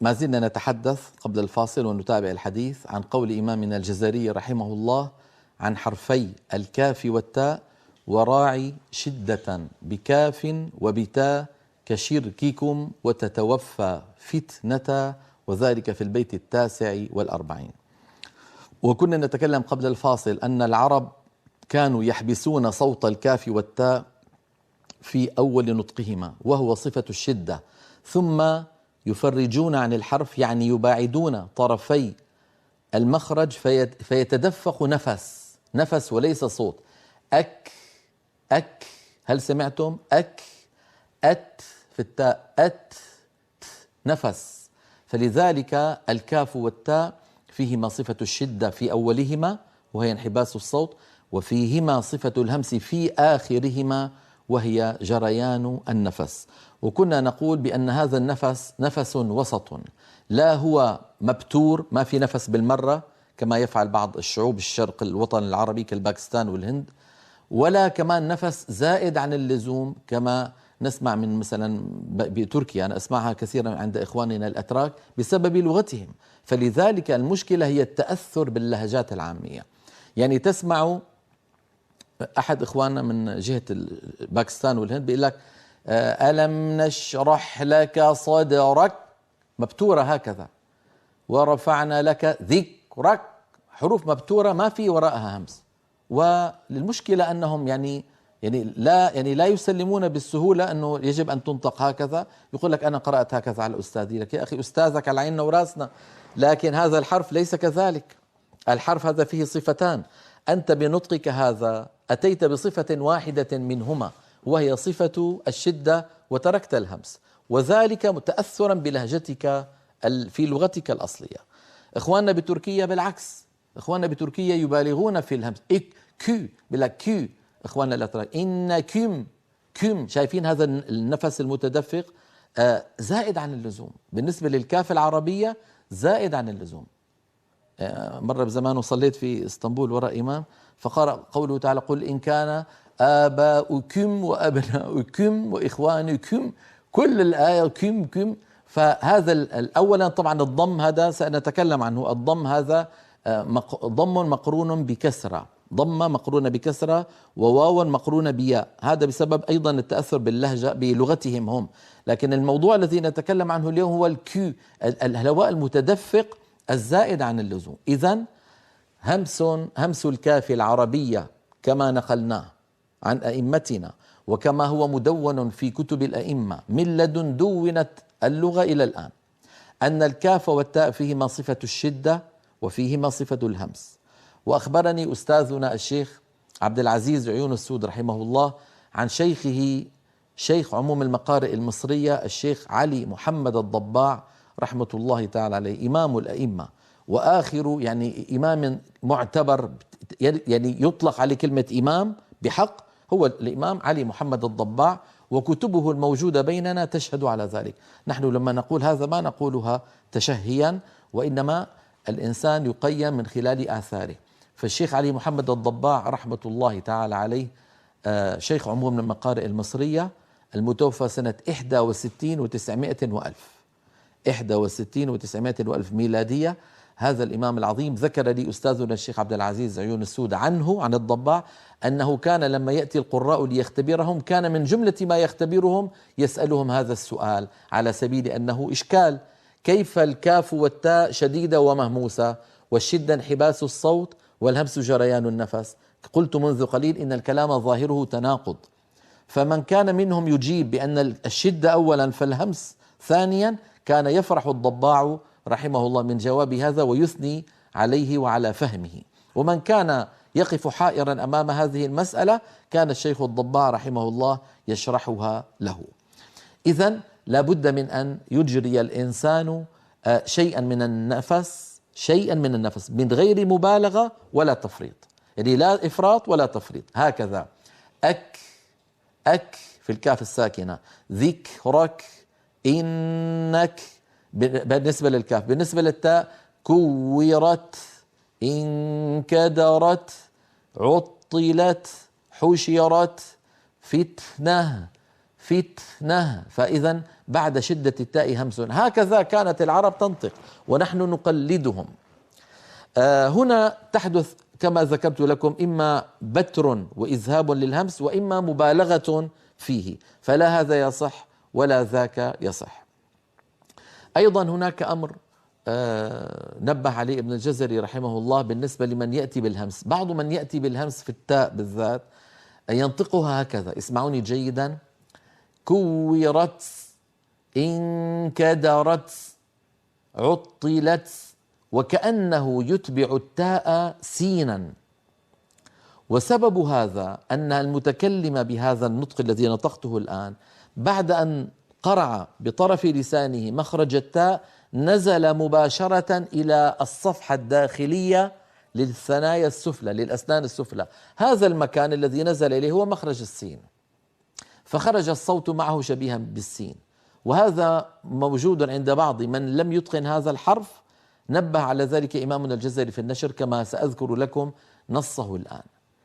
ما زلنا نتحدث قبل الفاصل ونتابع الحديث عن قول إمامنا الجزري رحمه الله عن حرفي الكاف والتاء: وراعي شدة بكاف وبتاء كشرككم وتتوفى فتنة، وذلك في البيت 49. وكنا نتكلم قبل الفاصل أن العرب كانوا يحبسون صوت الكاف والتاء في أول نطقهما وهو صفة الشدة، ثم يفرجون عن الحرف، يعني يباعدون طرفي المخرج فيتدفق نفس وليس صوت. أك أك، هل سمعتم؟ أك أت في التاء، أت نفس. فلذلك الكاف والتاء فيهما صفة الشدة في أولهما وهي انحباس الصوت، وفيهما صفة الهمس في آخرهما وهي جريان النفس. وكنا نقول بأن هذا النفس نفس وسط، لا هو مبتور ما في نفس بالمرة كما يفعل بعض الشعوب الشرق الوطن العربي كالباكستان والهند، ولا كمان نفس زائد عن اللزوم كما نسمع من مثلا بتركيا. أنا أسمعها كثيرا عند إخواننا الأتراك بسبب لغتهم. فلذلك المشكلة هي التأثر باللهجات العامية. يعني تسمع أحد إخواننا من جهة باكستان والهند بيقول لك ألم نشرح لك صدرك، مبتورة هكذا، ورفعنا لك ذكرك، حروف مبتورة ما في وراءها همس. وللمشكلة أنهم يعني لا يسلمون بالسهولة أنه يجب أن تنطق هكذا. يقول لك أنا قرأت هكذا على أستاذي. لك يا أخي أستاذك على عيننا وراسنا، لكن هذا الحرف ليس كذلك. الحرف هذا فيه صفتان، أنت بنطقك هذا أتيت بصفة واحدة منهما وهي صفة الشدة وتركت الهمس، وذلك تأثرا بلهجتك في لغتك الأصلية. إخواننا بتركيا بالعكس، إخواننا بتركيا يبالغون في الهمس. إك كو بلا كو. إخواننا الأتراك إن كم، شايفين هذا النفس المتدفق زائد عن اللزوم بالنسبة للكاف العربية، زائد عن اللزوم. مرة بزمان وصليت في اسطنبول وراء إمام فقرأ قوله تعالى: قل إن كان آباؤكم وأبناؤكم وإخوانكم، كل الآية كم. فهذا أولا طبعا الضم هذا سنتكلم عنه. الضم هذا ضم مقرون بكسرة، ضمة مقرونة بكسرة وواو مقرونة بياء، هذا بسبب أيضا التأثر باللهجة بلغتهم هم. لكن الموضوع الذي نتكلم عنه اليوم هو الكيو، الهواء المتدفق الزائد عن اللزوم. إذن همس الكاف العربية كما نقلناه عن أئمتنا وكما هو مدون في كتب الأئمة من لدن دونت اللغة إلى الآن، أن الكاف والتاء فيهما صفة الشدة وفيهما صفة الهمس. وأخبرني أستاذنا الشيخ عبد العزيز عيون السود رحمه الله عن شيخه شيخ عموم المقارئ المصرية الشيخ علي محمد الضباع رحمة الله تعالى عليه، إمام الأئمة وآخر يعني إمام معتبر، يعني يطلق عليه كلمة إمام بحق، هو الإمام علي محمد الضباع، وكتبه الموجودة بيننا تشهد على ذلك. نحن لما نقول هذا ما نقولها تشهيا، وإنما الإنسان يقيم من خلال آثاره. فالشيخ علي محمد الضباع رحمة الله تعالى عليه شيخ عموم المقارئ المصرية المتوفى سنة 61 و900 وألف، 61 و900 وألف ميلادية. هذا الإمام العظيم ذكر لي أستاذنا الشيخ عبد العزيز عيون السود عنه عن الضباع أنه كان لما يأتي القراء ليختبرهم كان من جملة ما يختبرهم يسألهم هذا السؤال على سبيل أنه إشكال: كيف الكاف والتاء شديدة ومهموسة والشدة انحباس الصوت والهمس جريان النفس؟ قلت منذ قليل إن الكلام ظاهره تناقض. فمن كان منهم يجيب بأن الشدة أولا فالهمس ثانيا كان يفرح الضباع رحمه الله من جواب هذا ويثني عليه وعلى فهمه. ومن كان يقف حائرا أمام هذه المسألة كان الشيخ الضباع رحمه الله يشرحها له. إذن لا بد من أن يجري الإنسان شيئا من النفس من غير مبالغة ولا تفريط، يعني لا إفراط ولا تفريط. هكذا أك في الكاف الساكنة، ذكرك، إنك بالنسبة للكاف. بالنسبة للتاء كورت، انكدرت، عطلت، حشرت، فتنة، فتنة، فإذا بعد شدة التاء همس. هكذا كانت العرب تنطق ونحن نقلدهم. هنا تحدث كما ذكرت لكم إما بتر وإذهاب للهمس وإما مبالغة فيه، فلا هذا يصح ولا ذاك يصح. أيضا هناك أمر نبه عليه ابن الجزري رحمه الله بالنسبة لمن يأتي بالهمس. بعض من يأتي بالهمس في التاء بالذات ينطقها هكذا، اسمعوني جيدا: كورت، انكدرت، عطلت، وكأنه يتبع التاء سينا. وسبب هذا أن المتكلم بهذا النطق الذي نطقته الآن بعد أن قرع بطرف لسانه مخرج التاء نزل مباشرة إلى الصفحة الداخلية للثنايا السفلى، للأسنان السفلى. هذا المكان الذي نزل إليه هو مخرج السين، فخرج الصوت معه شبيها بالسين، وهذا موجود عند بعض من لم يتقن هذا الحرف. نبه على ذلك إمامنا الجزري في النشر كما سأذكر لكم نصه الآن.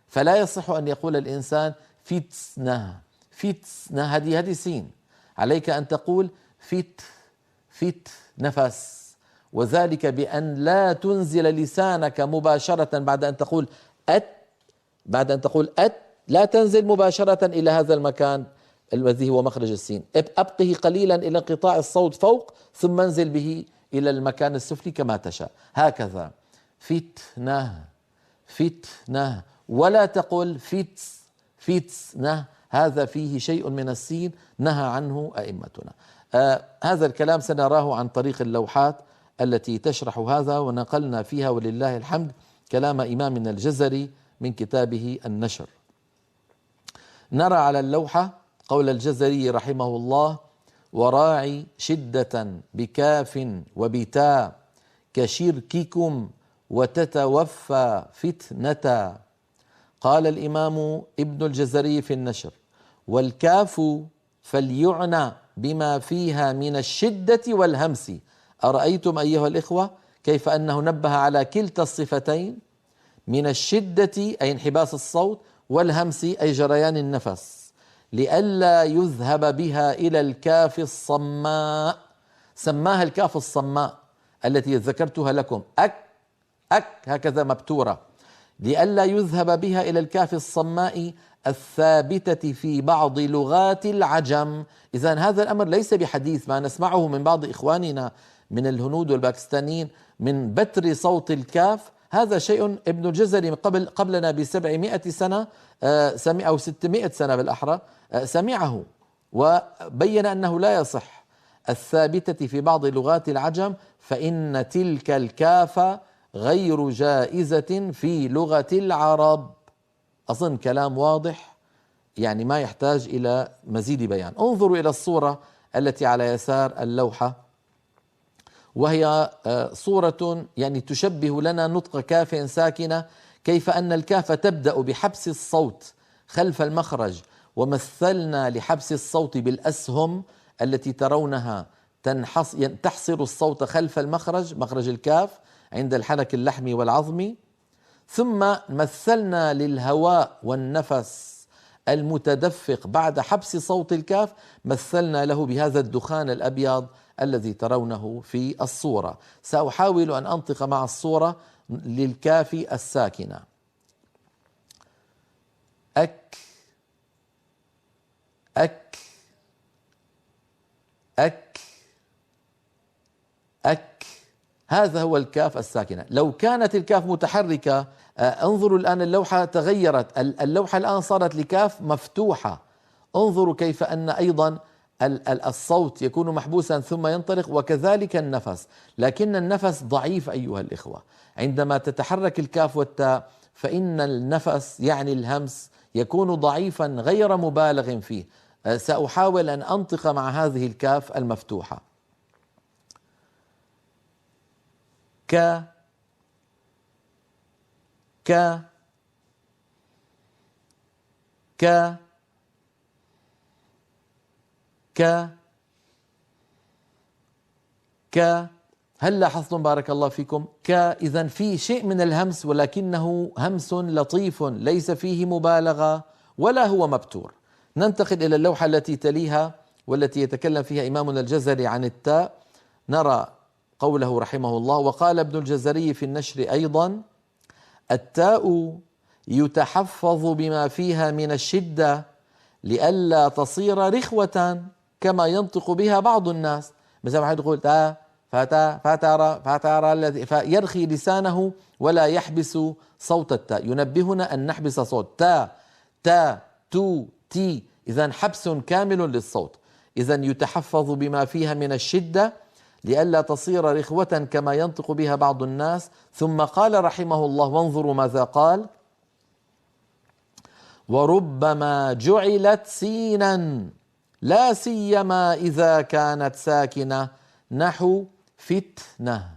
فلا يصح أن يقول الإنسان فتنة، فتنة، هذه سين، عليك أن تقول فت نفس، وذلك بأن لا تنزل لسانك مباشرة بعد أن تقول أت، لا تنزل مباشرة إلى هذا المكان الذي هو مخرج السين، أبقه قليلا إلى انقطاع الصوت فوق ثم انزل به إلى المكان السفلي كما تشاء. هكذا فتنة، فتنة، ولا تقل فتنة، هذا فيه شيء من السين نهى عنه أئمتنا. هذا الكلام سنراه عن طريق اللوحات التي تشرح هذا، ونقلنا فيها ولله الحمد كلام إمامنا الجزري من كتابه النشر. نرى على اللوحة قول الجزري رحمه الله: وراعي شدة بكاف وبتاء كشرككم وتتوفى فتنة. قال الإمام ابن الجزري في النشر: والكاف فليعنى بما فيها من الشدة والهمس. أرأيتم أيها الإخوة كيف أنه نبه على كلتا الصفتين، من الشدة أي انحباس الصوت، والهمس أي جريان النفس، لئلا يذهب بها إلى الكاف الصماء. سماها الكاف الصماء التي ذكرتها لكم، هكذا مبتورة، لئلا يذهب بها إلى الكاف الصماء الثابتة في بعض لغات العجم. إذن هذا الأمر ليس بحديث، ما نسمعه من بعض إخواننا من الهنود والباكستانيين من بتر صوت الكاف، هذا شيء ابن الجزري قبلنا ب700 سنة أو 600 سنة بالأحرى سمعه، وبين أنه لا يصح. الثابتة في بعض لغات العجم، فإن تلك الكاف غير جائزة في لغة العرب. أظن كلام واضح، يعني ما يحتاج إلى مزيد بيان. انظروا إلى الصورة التي على يسار اللوحة، وهي صورة يعني تشبه لنا نطق كاف ساكنة، كيف أن الكاف تبدأ بحبس الصوت خلف المخرج، ومثلنا لحبس الصوت بالأسهم التي ترونها تحصر الصوت خلف المخرج، مخرج الكاف عند الحنك اللحمي والعظمي. ثم مثلنا للهواء والنفس المتدفق بعد حبس صوت الكاف، مثلنا له بهذا الدخان الأبيض الذي ترونه في الصورة. سأحاول أن أنطق مع الصورة للكاف الساكنة: أك أك أك أك، هذا هو الكاف الساكنة. لو كانت الكاف متحركة، انظروا الآن اللوحة تغيرت، اللوحة الآن صارت لكاف مفتوحة. انظروا كيف أن أيضا الصوت يكون محبوسا ثم ينطلق، وكذلك النفس، لكن النفس ضعيف أيها الإخوة. عندما تتحرك الكاف والتاء فإن النفس يعني الهمس يكون ضعيفا غير مبالغ فيه. سأحاول أن أنطق مع هذه الكاف المفتوحة: ك ك ك ك ك. هل لاحظتم بارك الله فيكم؟ ك إذن في شيء من الهمس، ولكنه همس لطيف ليس فيه مبالغة ولا هو مبتور. ننتقل إلى اللوحة التي تليها والتي يتكلم فيها إمامنا الجزري عن التاء. نرى قوله رحمه الله: وقال ابن الجزري في النشر أيضا: التاء يتحفظ بما فيها من الشدة لئلا تصير رخوة كما ينطق بها بعض الناس. مثلا واحد يقول تا فتا فترى فترى الذي، فيرخي لسانه ولا يحبس صوت التاء. ينبهنا أن نحبس صوت تا تا تو تي، إذن حبس كامل للصوت. إذن يتحفظ بما فيها من الشدة لئلا تصير رخوة كما ينطق بها بعض الناس. ثم قال رحمه الله، وانظروا ماذا قال: وربما جعلت سينا لا سيما إذا كانت ساكنة، نحو فتنة.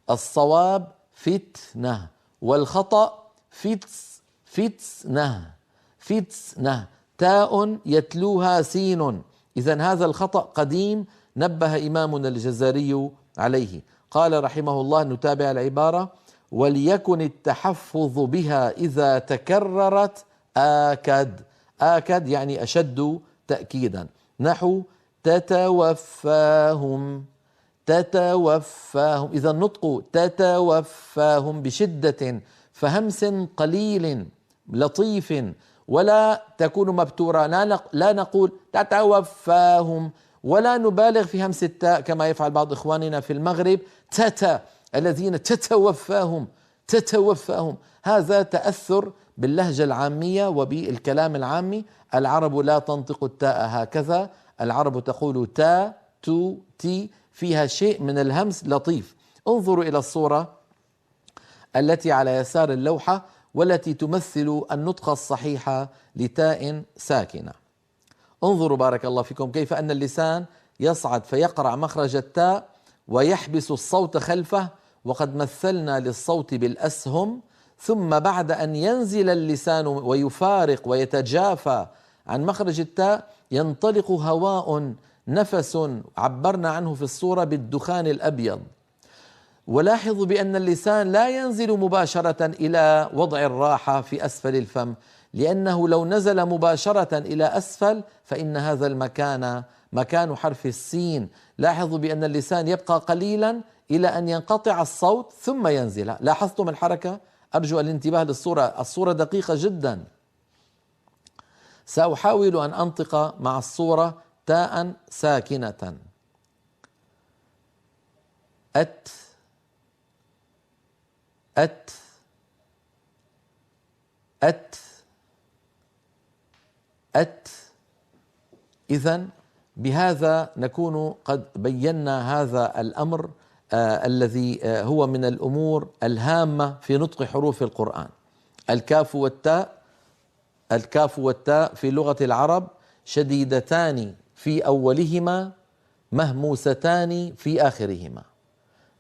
الصواب فتنة والخطأ فتنة. فتنة تاء يتلوها سين. إذن هذا الخطأ قديم، نبه إمامنا الجزري عليه. قال رحمه الله، نتابع العبارة: وليكن التحفظ بها إذا تكررت آكد. آكد يعني أشد تأكيدا، نحو تتوفاهم. تتوفاهم، إذا النطق تتوفاهم بشدة، فهمس قليل لطيف، ولا تكون مبتورة. لا نقول تتوفاهم، ولا نبالغ في همس التاء كما يفعل بعض إخواننا في المغرب، تتا الذين تتوفاهم. تتوفاهم هذا تأثر باللهجة العامية وبالكلام العامي. العرب لا تنطق التاء هكذا، العرب تقول تا تو تي، فيها شيء من الهمس لطيف. انظروا إلى الصورة التي على يسار اللوحة والتي تمثل النطق الصحيح لتاء ساكنة. انظروا بارك الله فيكم كيف أن اللسان يصعد فيقرع مخرج التاء ويحبس الصوت خلفه، وقد مثلنا للصوت بالأسهم. ثم بعد أن ينزل اللسان ويفارق ويتجافى عن مخرج التاء، ينطلق هواء، نفس، عبرنا عنه في الصورة بالدخان الأبيض. ولاحظوا بأن اللسان لا ينزل مباشرة إلى وضع الراحة في أسفل الفم، لأنه لو نزل مباشرة إلى أسفل فإن هذا المكان مكان حرف السين. لاحظوا بأن اللسان يبقى قليلا إلى أن ينقطع الصوت ثم ينزل. لاحظتم الحركة؟ أرجو الانتباه للصورة، الصورة دقيقة جدا. سأحاول أن أنطق مع الصورة تاء ساكنة: أت أت أت أت. إذن بهذا نكون قد بينا هذا الأمر الذي هو من الأمور الهامة في نطق حروف القرآن. الكاف والتاء، الكاف والتاء في لغة العرب شديدتان في أولهما، مهموستان في آخرهما.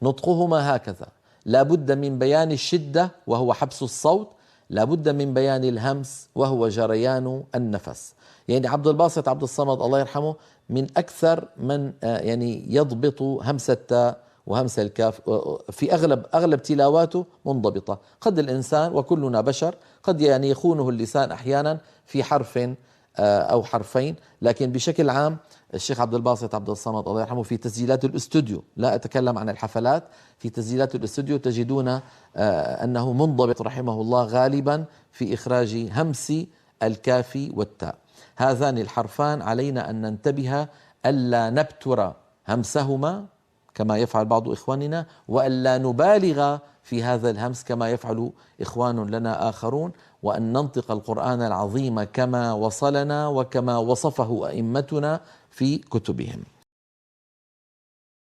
نطقهما هكذا، لا بد من بيان الشدة وهو حبس الصوت، لا بد من بيان الهمس وهو جريان النفس. يعني عبد الباسط عبد الصمد الله يرحمه من أكثر من يعني يضبط همس التاء وهمس الكاف، في أغلب تلاواته منضبطة. قد الإنسان وكلنا بشر قد يعني يخونه اللسان أحيانا في حرف أو حرفين، لكن بشكل عام الشيخ عبد الباسط عبد الصمد الله يرحمه في تسجيلات الاستوديو، لا أتكلم عن الحفلات، في تسجيلات الاستوديو تجدون أنه منضبط رحمه الله غالبا في إخراج همس الكاف والتاء. هذان الحرفان علينا أن ننتبه ألا نبتر همسهما كما يفعل بعض إخواننا، وألا نبالغ في هذا الهمس كما يفعل إخوان لنا آخرون، وأن ننطق القرآن العظيم كما وصلنا وكما وصفه أئمتنا في كتبهم.